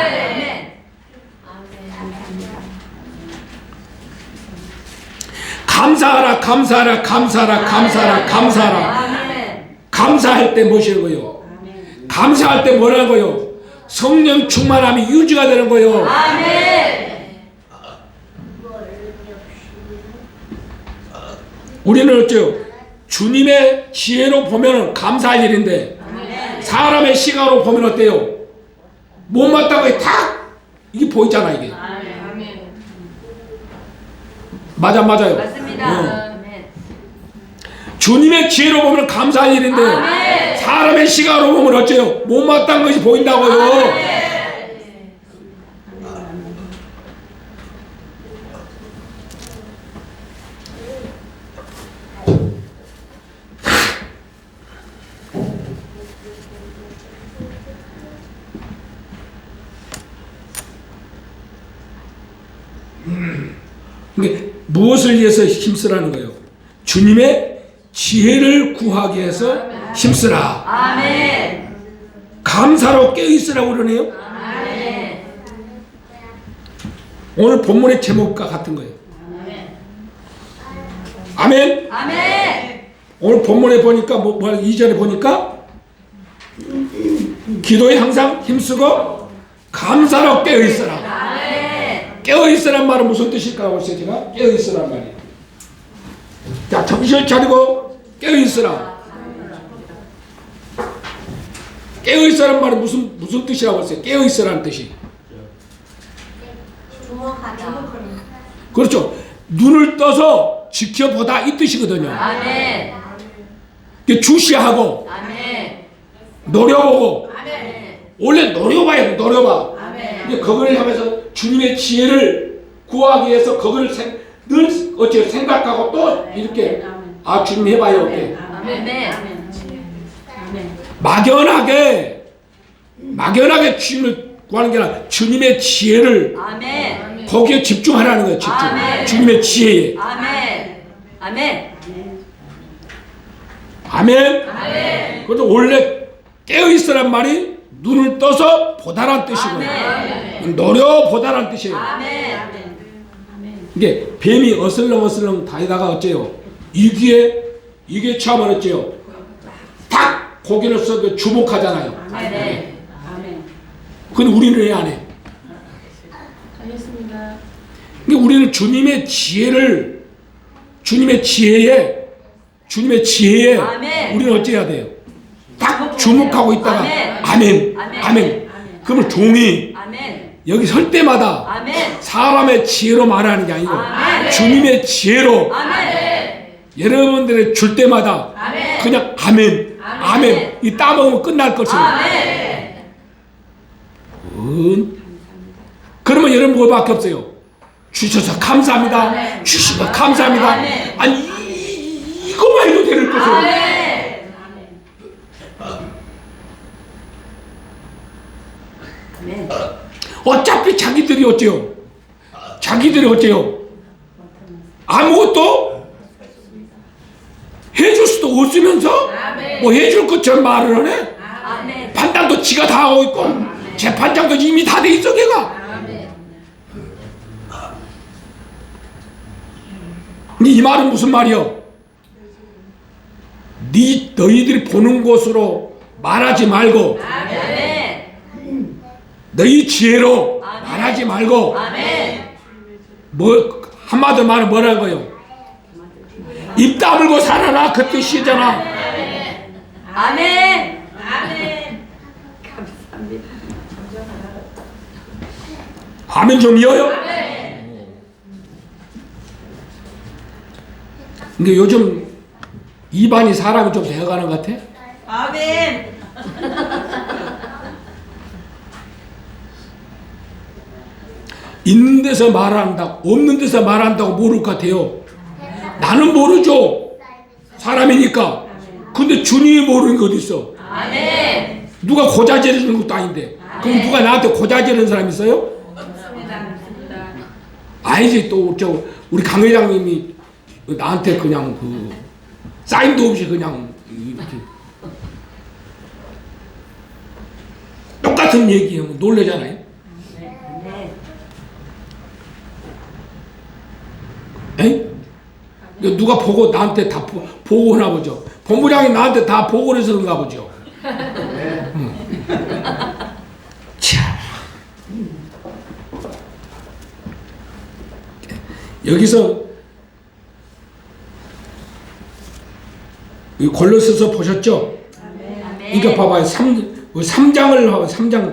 감사하라, 감사하라, 감사하라, 감사하라, 감사하라. 아멘. 감사할 때 무엇이는 거요? 감사할 때 뭐라는 거요? 성령 충만함이 유지가 되는 거요. 아멘. 우리는 어째요? 주님의 지혜로 보면 감사할 일인데 사람의 시각으로 보면 어때요? 못마땅하게 탁 이게 보이잖아 이게. 맞아요. 맞습니다. 아멘. 주님의 지혜로 보면 감사할 일인데 아멘. 사람의 시각으로 보면 어째요? 못마땅한 것이 보인다고요. 아멘. 근데 무엇을 위해서 힘쓰라는 거예요? 주님의 지혜를 구하기 위해서 힘쓰라. 아멘. 감사로 깨어있으라고 그러네요. 아멘. 오늘 본문의 제목과 같은 거예요. 아멘. 아멘. 오늘 본문에 보니까 이전에 보니까 기도에 항상 힘쓰고 감사로 깨어있으라. 아멘. 깨어있으란 말은 무슨 뜻일까 보세요. 제가 깨어있으란 말이. 자, 정신을 차리고 깨어있으라. 깨어있으란 말은 무슨 뜻이라고 했어요? 깨어있으라는 뜻이. 그렇죠. 눈을 떠서 지켜보다 이 뜻이거든요. 아멘. 주시하고 아멘. 노려보고. 아멘. 원래 노려봐야 돼. 노려봐. 아멘. 이제 그걸 하면서 주님의 지혜를 구하기 위해서 그걸 늘 어째 생각하고 또 이렇게 주님 해봐요. 이렇게. 아멘. 막연하게 주님을 구하는 게 아니라 주님의 지혜를 아멘. 거기에 집중하라는 거예요. 집중. 아멘. 주님의 지혜에. 아멘. 아멘. 아멘. 아멘. 그래서 원래 깨어있으란 말이 눈을 떠서 보다란 뜻이고 아멘. 노려보다란 뜻이에요. 아멘. 이게 뱀이 어슬렁어슬렁 다니다가 어째요? 이게 처음은 어째요? 탁 고개를 써서 주목하잖아요. 아멘. 근데 우리는 왜 안 해? 알겠습니다. 그러니까 우리는 주님의 지혜에 아멘. 우리는 어찌해야 돼요? 딱 주목하고 있다가 아멘. 아멘. 그러면 종이 아멘. 여기 설 때마다 아멘. 사람의 지혜로 말하는 게 아니고 아멘. 주님의 지혜로 아멘. 여러분들이 줄 때마다 아멘. 그냥 아멘. 이 따먹으면 끝날 것을. 아멘. 그러면 여러분 뭐밖에 없어요? 주셔서 감사합니다. 아멘. 주시고 감사합니다. 아멘. 아니 이거만 해도 되는 것을. 아멘. 아멘. 어차피 자기들이 어째요? 아무것도 해줄 수도 없으면서 뭐 해줄 것처럼 말을 하네? 아멘. 판단도 지가 다 하고 있고 재판장도 이미 다 돼 있어 걔가. 근데 이 말은 무슨 말이요? 너희들이 보는 곳으로 말하지 말고 아멘. 너희 지혜로 아멘. 말하지 말고 아멘. 한마디로 말하면 뭐라는 거예요? 입 다물고 살아라 그 뜻이잖아. 아멘. 아멘. 감사합니다. 아멘 좀 이어요? 근데 요즘 입안이 사람이 좀 되어가는 것 같아? 아멘. 있는 데서 말한다고 없는 데서 말한다고 모를 것 같아요. 나는 모르죠. 사람이니까. 근데 주님이 모르는 게 어디 있어? 아멘. 누가 고자질하는 것도 아닌데. 그럼 누가 나한테 고자질하는 사람 있어요? 아니지. 또 우리 강 회장님이 나한테 그냥 그 사인도 없이 그냥 이렇게 똑같은 얘기하면 놀래잖아요. 에? 누가 보고 나한테 다 보고 오나 보죠. 본부장이 나한테 다 보고를 해서 그런가 보죠. 참. 여기서 골로새서 보셨죠? 이거 봐봐요. 3장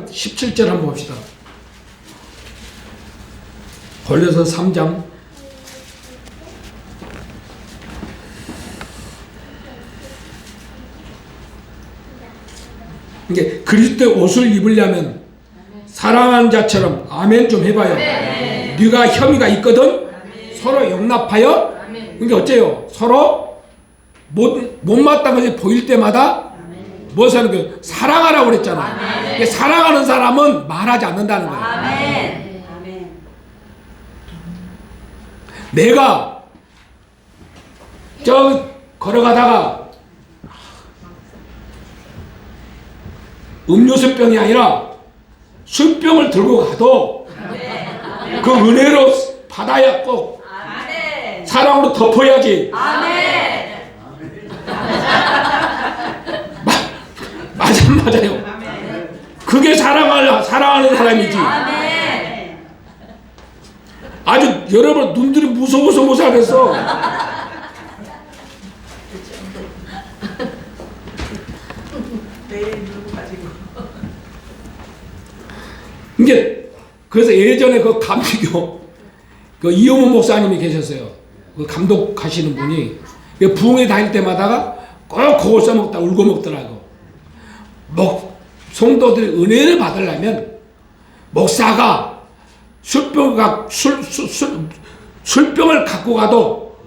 17절 한번 봅시다. 골로새서 3장 이게 그리스도의 옷을 입으려면 사랑하는 자처럼 아멘 좀 해봐요. 네가 혐의가 있거든 서로 용납하여. 그러니까 어째요? 서로 못마땅한 것이 보일 때마다 무엇을 하는 거예요? 사랑하라고 그랬잖아. 그러니까 사랑하는 사람은 말하지 않는다는 거예요. 내가 저 걸어가다가 음료수병이 아니라 술병을 들고 가도 그 은혜로 받아야 꼭 사랑으로 덮어야지. 맞아요. 그게 사랑하는 사람이지. 아주 여러분 눈들이 무서워서 못 살겠어. 이게 그래서 예전에 그 감리교 그 이용호 목사님이 계셨어요. 그 감독하시는 분이 부흥회 다닐 때마다가 꼭 그걸 써먹다 울고 먹더라고. 성도들이 은혜를 받으려면 목사가 술병을 갖고 가도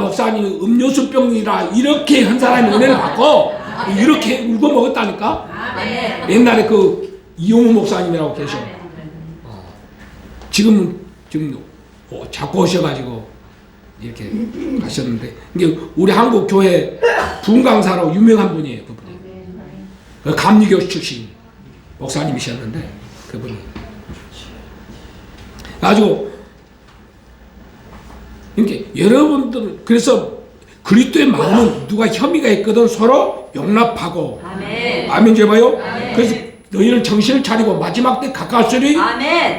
목사님 음료수병이라 이렇게 한 사람이 은혜를 받고 이렇게 울고 먹었다니까. 옛날에 그 이용우 목사님이라고 계셔. 지금 자꾸 오셔가지고 이렇게 하셨는데 이게 우리 한국 교회 분강사로 유명한 분이에요. 그분이 감리교 출신 목사님이셨는데 그분이 아주 이렇게 여러분들 그래서 그리스도의 마음은 누가 혐의가 있거든 서로 용납하고 아멘 좀 해봐요. 그래서 너희는 정신을 차리고 마지막 때 가까울수록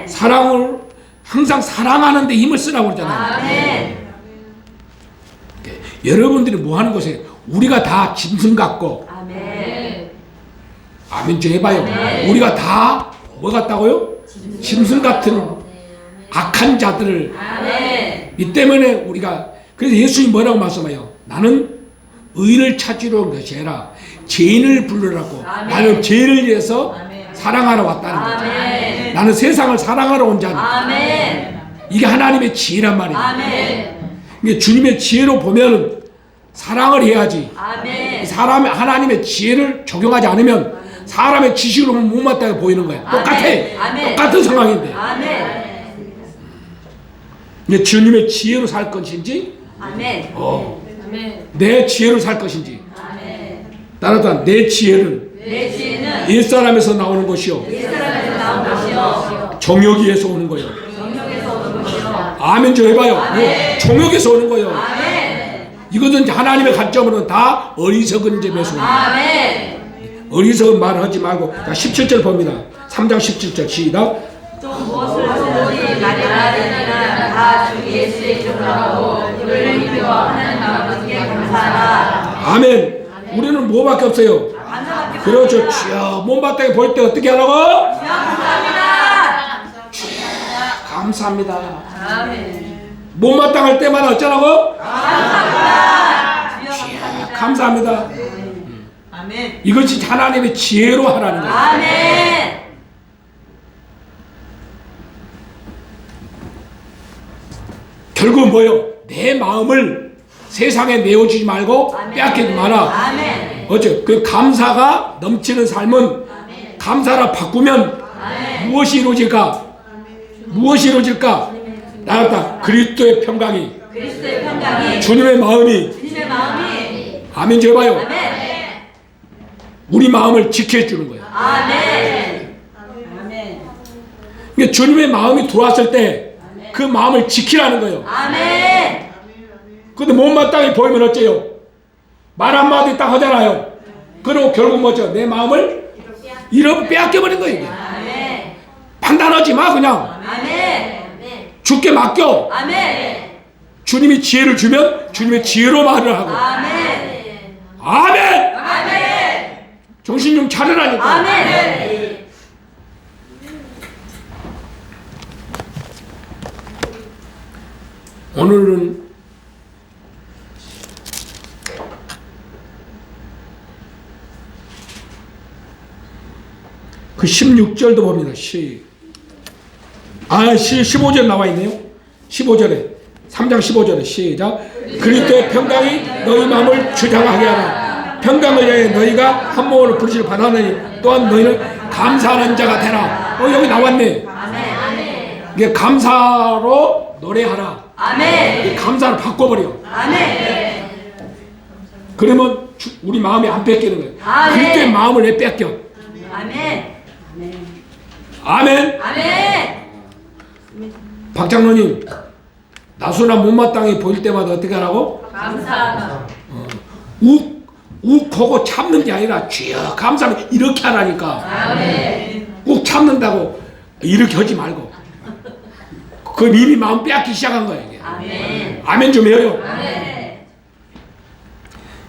사랑을 항상 사랑하는 데 힘을 쓰라고 그러잖아요. 여러분들이 뭐 하는 것에 우리가 다 짐승 같고 아멘 좀 해봐요. 우리가 다 뭐 같다고요? 짐승 같은 악한 자들을 이 때문에 우리가 그래서 예수님이 뭐라고 말씀해요? 나는 의를 찾으러 온 것이 아니라 죄인을 부르라고. 나는 죄를 위해서 사랑하러 왔다는 거죠. 나는 세상을 사랑하러 온 자니까. 이게 하나님의 지혜란 말이에요. 이게 주님의 지혜로 보면 사랑을 해야지. 하나님의 지혜를 적용하지 않으면 사람의 지식으로 못마땅해 보이는 거예요. 똑같은 상황인데. 이게 주님의 지혜로 살 것인지 내 지혜로 살 것인지. 따라서 내 지혜는 옛사람에서 나오는 것이요 정욕에서 오는 거예요. 아멘 좀 해봐요. 정욕에서 오는 거예요. 이것은 하나님의 관점으로는 다 어리석은 점에서 오는 거예요. 어리석은 말을 하지 말고. 자, 17절 봅니다. 3장 17절 시작. 또 무엇을 소리 말이나 다 주 예수의 이름으로 하고 이를 믿어 하나님 아버지께 감사하라. 아멘. 우리는 뭐밖에 없어요? 그렇죠. 주여 몸바닥에 볼 때 어떻게 하라고? 감사합니다. 감사합니다. 못마땅할 때마다 어쩌라고? 감사합니다. 감사합니다. 아멘. 이것이 하나님의 지혜로 하라는 거예요. 아멘. 결국 뭐요? 내 마음을 세상에 내어주지 말고 빼앗기지 마라. 아멘. 어째 그 감사가 넘치는 삶은 감사로 바꾸면 무엇이 이루어질까? 무엇이 이루어질까? 나갔다 그리스도의 평강이 그리스도의 평강이 주님의 마음이 주님의 마음이 아멘 좀 해봐요. 아멘. 우리 마음을 지켜주는 거예요. 아멘. 그러니까 주님의 마음이 들어왔을 때 그 마음을 지키라는 거예요. 아멘. 근데 못마땅히 보이면 어째요? 말 한마디 딱 하잖아요. 그리고 결국 뭐죠? 내 마음을 빼앗겨버린 거예요. 이게. 아멘. 판단하지 마 그냥. 아멘. 주께 맡겨. 아멘. 주님이 지혜를 주면 주님의 지혜로 말을 하고. 아멘. 아멘. 아멘. 정신 좀 차리라니까. 아멘. 오늘은 그 16절도 봅니다. 15절 나와 있네요. 15절에 3장 15절에 시작. 그리스도의 평강이 너희 마음을 주장하게 하라. 평강을 위하여 너희가 한 몸으로 부르시를 받았느니 또한 너희는 감사하는 자가 되라. 여기 나왔네. 이게 감사로 노래하라. 아멘. 감사를 바꿔버려. 아멘. 그러면 우리 마음이 안 뺏기는 거예요. 아멘. 그리스도의 마음을 왜 뺏겨? 아멘. 아멘. 아멘. 박 장로님, 나수나 못마땅히 보일 때마다 어떻게 하라고? 감사하다. 욱하고 참는 게 아니라 주여 감사하면 이렇게 하라니까. 아멘. 욱 참는다고 이렇게 하지 말고. 그 이미 마음 빼앗기 시작한 거예요. 이게. 아멘. 아멘 좀 해요. 아멘.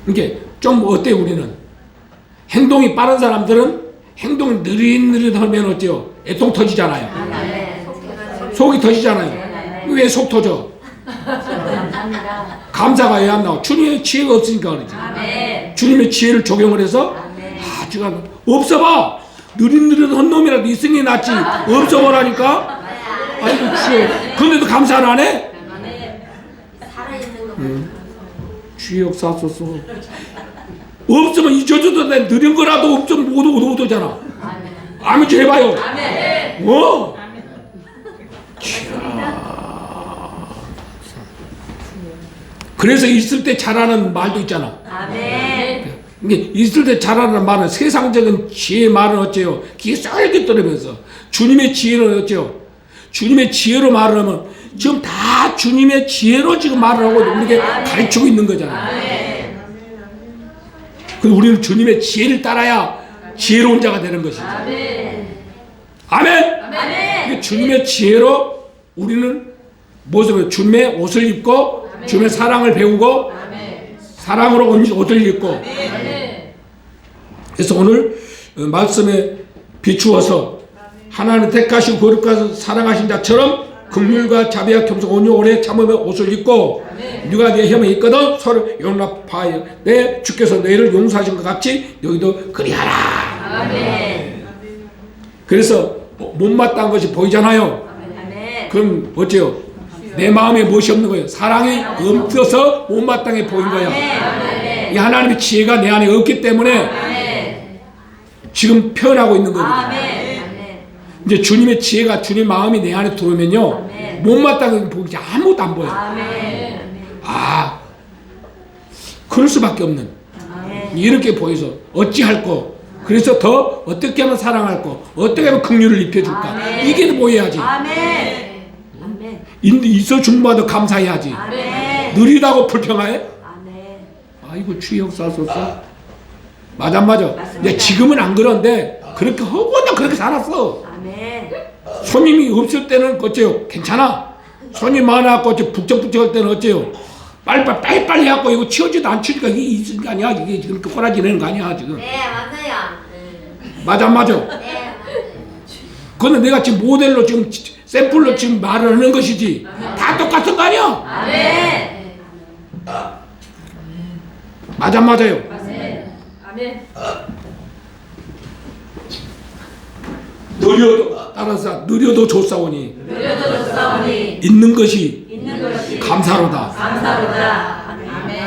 이게 좀 어때 우리는? 행동이 빠른 사람들은 행동이 느릿느릿하면 어때요? 애통 터지잖아요. 아멘. 속이 터지잖아요. 왜 속 터져? 감사가 왜 안 나와? 주님의 지혜가 없으니까 그러지. 아멘. 주님의 지혜를 적용을 해서 제가 없어봐. 느릿느릿한 놈이라도 있으니 낫지. 없어보라니까. 아이고 주여. 근데도 감사는 안 해? 주의 역사하소서. 없으면 잊어줘도 돼. 느린 거라도 없으면 못 오잖아. 아멘 좀 해봐요. 아멘. 그래서 있을 때 잘하는 말도 있잖아. 아멘. 이게 있을 때 잘하는 말은 세상적인 지혜의 말은 어째요? 귀에 쏠깃 들으면서 주님의 지혜는 어째요? 주님의 지혜로 말을 하면 지금 다 주님의 지혜로 지금 말을 하고 우리에게 가르치고 있는 거잖아요. 그래서 우리는 주님의 지혜를 따라야 지혜로운 자가 되는 것이죠. 아멘. 아멘. 아멘. 주님의 지혜로 우리는 모습을 주님의 옷을 입고 주님의 사랑을 배우고 사랑으로 옷을 입고. 그래서 오늘 말씀에 비추어서 하나님 택하시고 거룩하셔서 사랑하신 자처럼 긍휼과 자비와 겸손 온유 오래 참으며 옷을 입고 네가 네 혐에 있거든 서로 용납하여 내 주께서 너희를 용서하신 것 같이 너희도 그리하라. 아멘. 그래서 못마땅한 것이 보이잖아요. 아멘. 그럼 어째요? 내 마음에 무엇이 없는 거예요? 사랑이 없어서 못마땅해 보인 거야. 아멘. 이 하나님의 지혜가 내 안에 없기 때문에 아멘. 지금 표현하고 있는 거거든요. 아멘. 이제 주님의 지혜가 주님 마음이 내 안에 들어오면요 못마땅하게 보이지 아무것도 안 보여요. 아멘. 아 그럴 수밖에 없는 이렇게 보여서 어찌할 거 그래서 더 어떻게 하면 사랑할 거 어떻게 하면 긍휼을 입혀줄까 아멘. 이게 보여야지. 아멘. 있어 준 바도 감사해야지. 아멘. 느리다고 불평해? 아멘. 아이고 주의 역사하소서. 맞아 안 맞아? 근데 지금은 안 그런데 그렇게 하고 나 그렇게 살았어. 아멘. 손님이 없을 때는 어째요? 괜찮아. 손님 많아갖고 어째 북적북적할 때는 어째요? 빨리빨리 해갖고 이거 치워지도 안 치니까 이게 있을 거 아니야? 이게 지금 꼬라지 내는 거 아니야 지금? 네, 맞아요. 맞아 안 맞아? 네, 맞아요. 그런데 내가 지금 모델로 지금 샘플로 지금 말을 하는 것이지 다 똑같은 거 아니야? 아멘. 맞아 안 맞아요? 아멘. 느려도 따라서 느려도 좋사오니 느려도 좋사오니 있는 것이 있는 것이 감사로다. 감사로다. 아멘.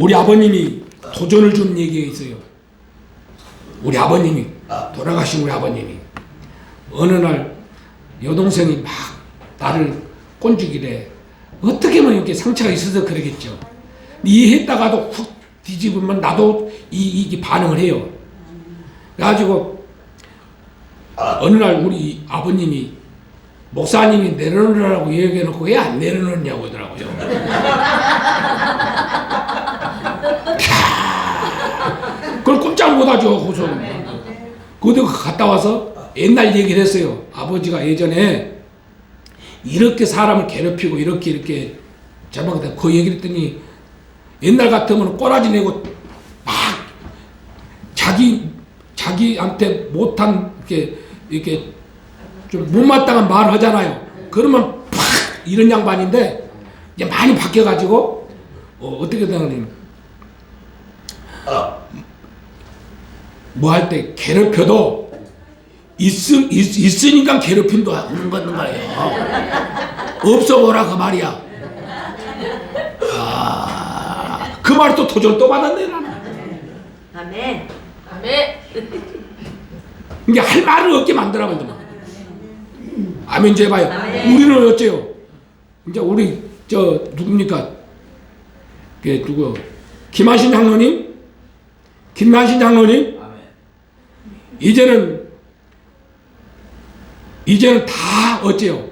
우리 아버님이 도전을 준 얘기가 있어요. 우리 아버님이, 돌아가신 우리 아버님이 어느 날 여동생이 막 나를 꼰죽이래. 어떻게 보면 이렇게 상처가 있어서 그러겠죠. 이해했다가도 훅 뒤집으면 나도 이게 반응을 해요. 그래가지고 어느 날 우리 아버님이 목사님이 내려놓으라고 얘기해놓고 왜 안 내려놓냐고 하더라고요. 그걸 꼼짝 못하죠. 그때 갔다 와서 옛날 얘기를 했어요. 아버지가 예전에 이렇게 사람을 괴롭히고 이렇게 잘못했다. 그 얘기를 했더니 옛날 같으면 꼬라지 내고 막 자기한테 못한 이렇게 좀 못마땅한 말을 하잖아요. 그러면 팍 이런 양반인데 이제 많이 바뀌어가지고 어떻게 되냐면 뭐 할 때 괴롭혀도 있으니까 괴롭힘도 하는 거예요. 없어 보라 그 말이야. 그 말이 또 도전을 또 받았네 나는. 아멘. 이게 할 말을 없게 만들어버린다. 아멘 좀 해봐요. 아멘. 우리는 어째요? 이제 우리 누굽니까? 그 누구? 김한신 장로님? 이제는 다 어째요?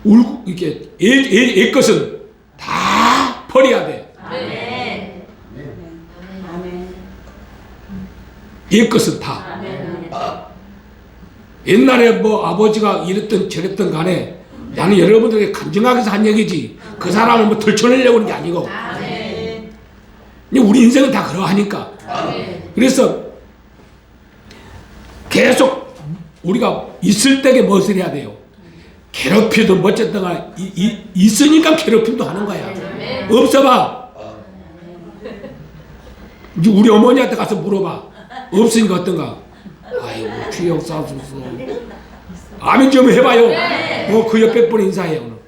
울고 이렇게 애 것은 다 버려야 돼. 아멘. 애 것은 다. 옛날에 뭐 아버지가 이랬던 저랬던 간에 나는 여러분들에게 간증하기 위해서 한 얘기지 그 사람을 뭐 들춰내려고 하는 게 아니고. 근데 우리 인생은 다 그러하니까. 그래서 계속 우리가 있을 때에 무엇을 해야 돼요? 괴롭히든 어쨌든 간에 있으니까 괴롭힘도 하는 거야. 없어봐. 이제 우리 어머니한테 가서 물어봐. 없으니까 어떤가? 아이고 주여 싸우소서. 아멘 좀 해봐요. 그 옆에 분 인사해 오늘.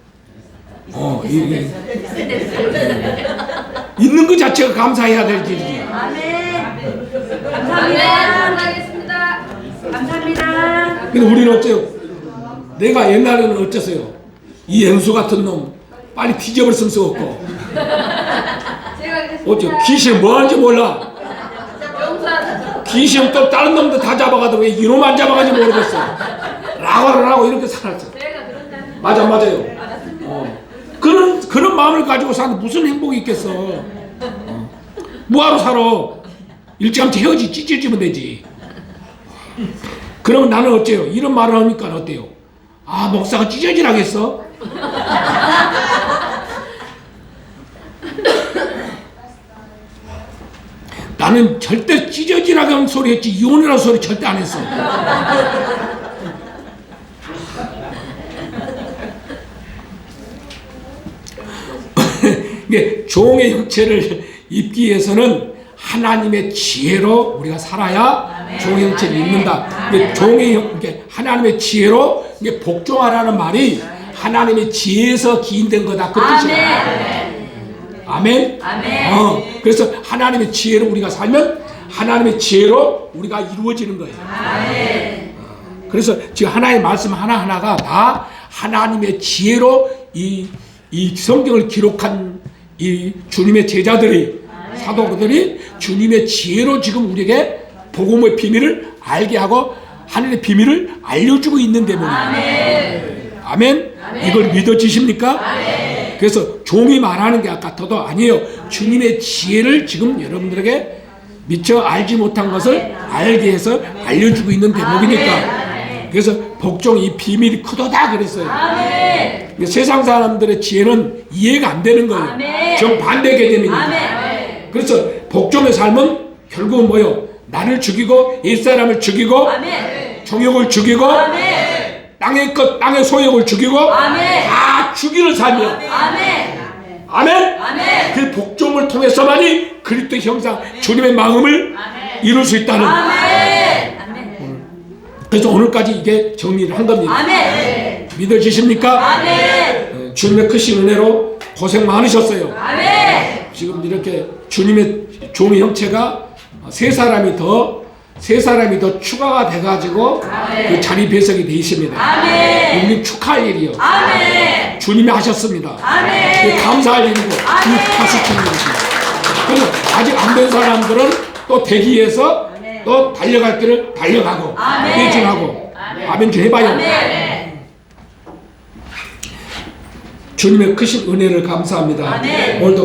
있는 것 자체가 감사해야 될 일이지. 아멘. 감사합니다. 감사합니다. 근데 우리는 어째요? 내가 옛날에는 어땠어요? 이 앵수 같은 놈 빨리 뒤져버렸으면 썩었고 어째 귀신 뭐 하는지 몰라. 귀신 또 다른 놈들 다 잡아가도 왜 이놈만 잡아가지 모르겠어. 라고 이렇게 살았어. 맞아요. 그런 마음을 가지고 사는 무슨 행복이 있겠어. 뭐하러 살아. 일찌감치 헤어지 찢어지면 되지. 그러면 나는 어째요? 이런 말을 하니까 어때요? 목사가 찢어지라겠어? 나는 절대 찢어지라고 하는 소리 했지 이혼이라는 소리 절대 안 했어. 종의 형체를 입기 위해서는 하나님의 지혜로 우리가 살아야 종의 형체를 입는다. 하나님의 지혜로 복종하라는 말이 하나님의 지혜에서 기인된 거다. 그 뜻이야. 아멘. 그래서 하나님의 지혜로 우리가 살면 하나님의 지혜로 우리가 이루어지는 거예요. 그래서 지금 하나의 말씀 하나하나가 다 하나님의 지혜로 이 성경을 기록한 이 주님의 제자들이 사도들이 주님의 지혜로 지금 우리에게 복음의 비밀을 알게 하고 하늘의 비밀을 알려주고 있는 대목입니다. 아멘. 이걸 믿어지십니까? 그래서 종이 말하는 게 같아도 아니에요. 주님의 지혜를 지금 여러분들에게 미처 알지 못한 것을 알게 해서 알려주고 있는 대목이니까. 그래서 복종이 비밀이 크도다 그랬어요. 세상 사람들의 지혜는 이해가 안 되는 거예요. 정반대 개념이니까. 그래서 복종의 삶은 결국은 뭐요? 나를 죽이고 옛사람을 죽이고 정욕을 죽이고 땅의 소욕을 죽이고 다 죽이는 삶이야. 아멘. 그 복종을 통해서만이 그리스도 형상 주님의 마음을 이룰 수 있다는. 그래서 오늘까지 이게 정리를 한 겁니다. 믿어지십니까? 주님의 크신 은혜로 고생 많으셨어요. 지금 이렇게 주님의 종의 형체가 세 사람이 더 추가가 돼가지고 그 자리 배석이 돼 있습니다. 아멘. 우리 축하할 일이요. 아멘. 주님이 하셨습니다. 아멘. 감사할 일이고 아멘. 박수치는 것입니다. 그래서 아직 안 된 사람들은 또 대기해서 또 달려갈 길을 달려가고 아멘. 회진하고 아멘 좀 해봐요. 아멘. 주님의 크신 은혜를 감사합니다. 아멘. 오늘도